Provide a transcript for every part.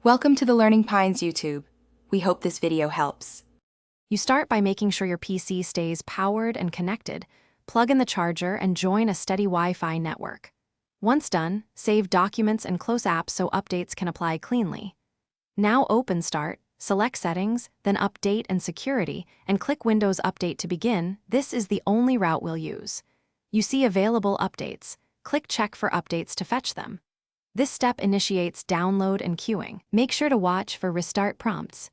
Welcome to the Learning Pines YouTube. We hope this video helps. You start by making sure your PC stays powered and connected. Plug in the charger and join a steady Wi-Fi network. Once done, save documents and close apps so updates can apply cleanly. Now open Start, select Settings, then Update and Security, and click Windows Update to begin. This is the only route we'll use. You see available updates. Click Check for updates to fetch them. This step initiates download and queuing. Make sure to watch for restart prompts.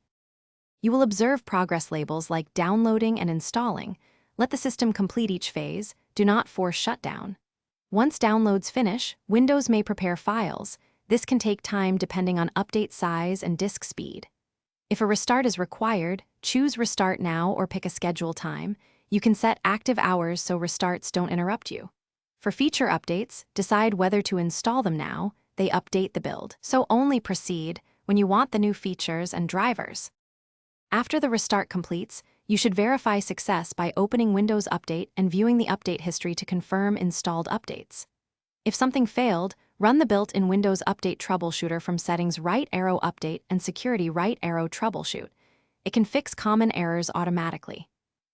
You will observe progress labels like downloading and installing. Let the system complete each phase. Do not force shutdown. Once downloads finish, Windows may prepare files. This can take time depending on update size and disk speed. If a restart is required, choose Restart Now or pick a schedule time. You can set active hours so restarts don't interrupt you. For feature updates, decide whether to install them now. They update the build, so only proceed when you want the new features and drivers. After the restart completes, you should verify success by opening Windows Update and viewing the update history to confirm installed updates. If something failed, run the built-in Windows Update Troubleshooter from Settings right arrow Update and Security right arrow Troubleshoot. It can fix common errors automatically.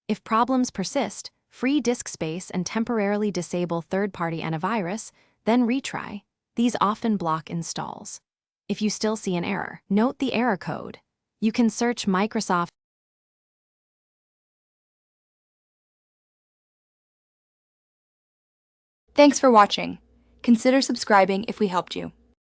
If problems persist, free disk space and temporarily disable third-party antivirus, then retry. These often block installs. If you still see an error, note the error code. You can search Microsoft. Thanks for watching. Consider subscribing if we helped you.